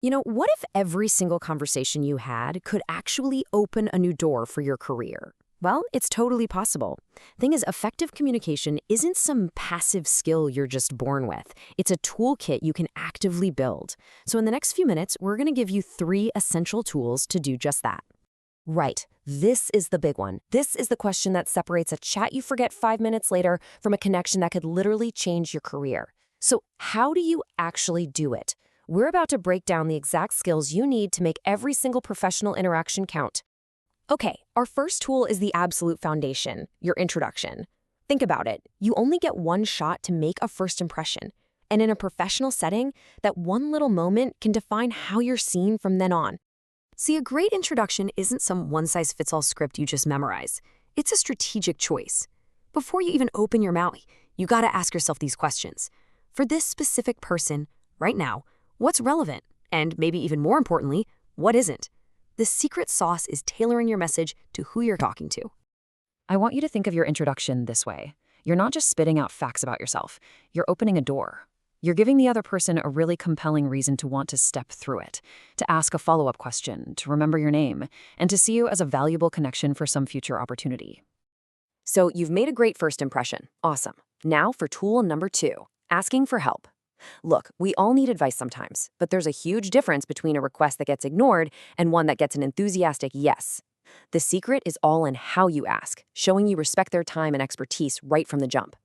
What if every single conversation you had could actually open a new door for your career? Well, it's totally possible. Thing is, effective communication isn't some passive skill you're just born with. It's a toolkit you can actively build. So in the next few minutes, we're going to give you 3 essential tools to do just that. Right. This is the big one. This is the question that separates a chat you forget 5 minutes later from a connection that could literally change your career. So how do you actually do it? We're about to break down the exact skills you need to make every single professional interaction count. Okay, our first tool is the absolute foundation, your introduction. Think about it. You only get one shot to make a first impression. And in a professional setting, that one little moment can define how you're seen from then on. See, a great introduction isn't some one-size-fits-all script you just memorize. It's a strategic choice. Before you even open your mouth, you gotta ask yourself these questions. For this specific person, right now, what's relevant? And maybe even more importantly, what isn't? The secret sauce is tailoring your message to who you're talking to. I want you to think of your introduction this way. You're not just spitting out facts about yourself. You're opening a door. You're giving the other person a really compelling reason to want to step through it, to ask a follow-up question, to remember your name, and to see you as a valuable connection for some future opportunity. So you've made a great first impression. Awesome. Now for tool number 2, asking for help. Look, we all need advice sometimes, but there's a huge difference between a request that gets ignored and one that gets an enthusiastic yes. The secret is all in how you ask, showing you respect their time and expertise right from the jump.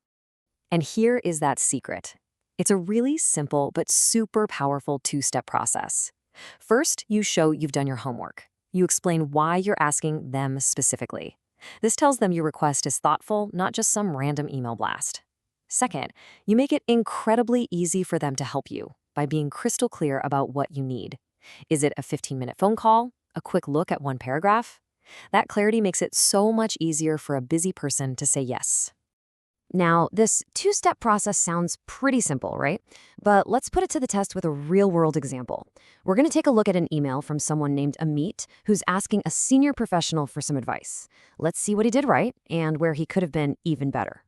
And here is that secret. It's a really simple but super powerful 2-step process. First, you show you've done your homework. You explain why you're asking them specifically. This tells them your request is thoughtful, not just some random email blast. Second, you make it incredibly easy for them to help you by being crystal clear about what you need. Is it a 15-minute phone call? A quick look at one paragraph? That clarity makes it so much easier for a busy person to say yes. Now, this 2-step process sounds pretty simple, right? But let's put it to the test with a real-world example. We're going to take a look at an email from someone named Amit, who's asking a senior professional for some advice. Let's see what he did right and where he could have been even better.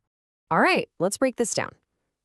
All right, let's break this down.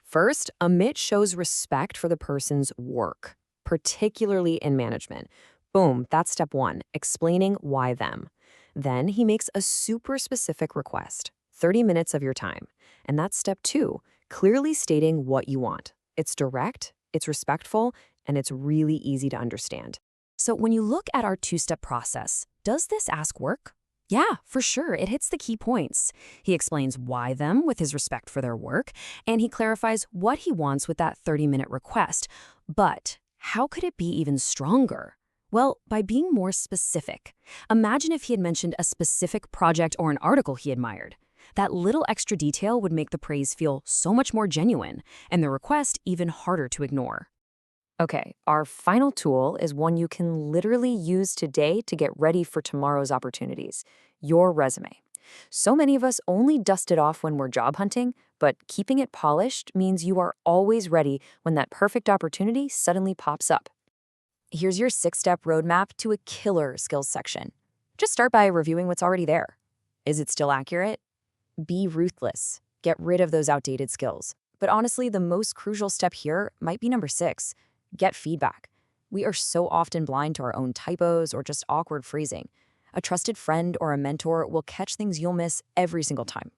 First, Amit shows respect for the person's work, particularly in management. Boom, that's step 1, explaining why them. Then he makes a super specific request, 30 minutes of your time. And that's step 2, clearly stating what you want. It's direct, it's respectful, and it's really easy to understand. So when you look at our 2-step process, does this ask work? Yeah, for sure. It hits the key points. He explains why them with his respect for their work, and he clarifies what he wants with that 30-minute request. But how could it be even stronger? Well, by being more specific. Imagine if he had mentioned a specific project or an article he admired. That little extra detail would make the praise feel so much more genuine, and the request even harder to ignore. Okay, our final tool is one you can literally use today to get ready for tomorrow's opportunities, your resume. So many of us only dust it off when we're job hunting, but keeping it polished means you are always ready when that perfect opportunity suddenly pops up. Here's your 6-step roadmap to a killer skills section. Just start by reviewing what's already there. Is it still accurate? Be ruthless. Get rid of those outdated skills. But honestly, the most crucial step here might be number 6. Get feedback. We are so often blind to our own typos or just awkward phrasing. A trusted friend or a mentor will catch things you'll miss every single time.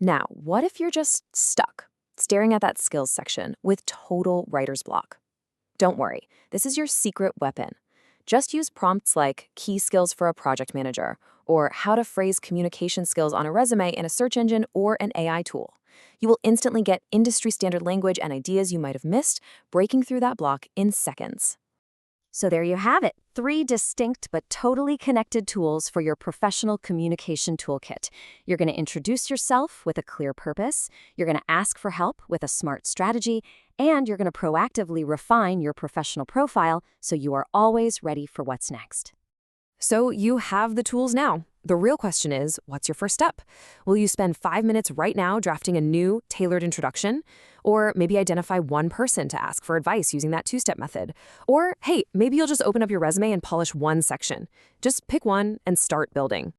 Now, what if you're just stuck, staring at that skills section with total writer's block? Don't worry, this is your secret weapon. Just use prompts like key skills for a project manager or how to phrase communication skills on a resume in a search engine or an AI tool. You will instantly get industry standard language and ideas you might have missed, breaking through that block in seconds. So there you have it, 3 distinct but totally connected tools for your professional communication toolkit. You're going to introduce yourself with a clear purpose, you're going to ask for help with a smart strategy, and you're going to proactively refine your professional profile so you are always ready for what's next. So you have the tools now. The real question is, what's your first step? Will you spend 5 minutes right now drafting a new, tailored introduction? Or maybe identify one person to ask for advice using that 2-step method? Or, hey, maybe you'll just open up your resume and polish one section. Just pick one and start building.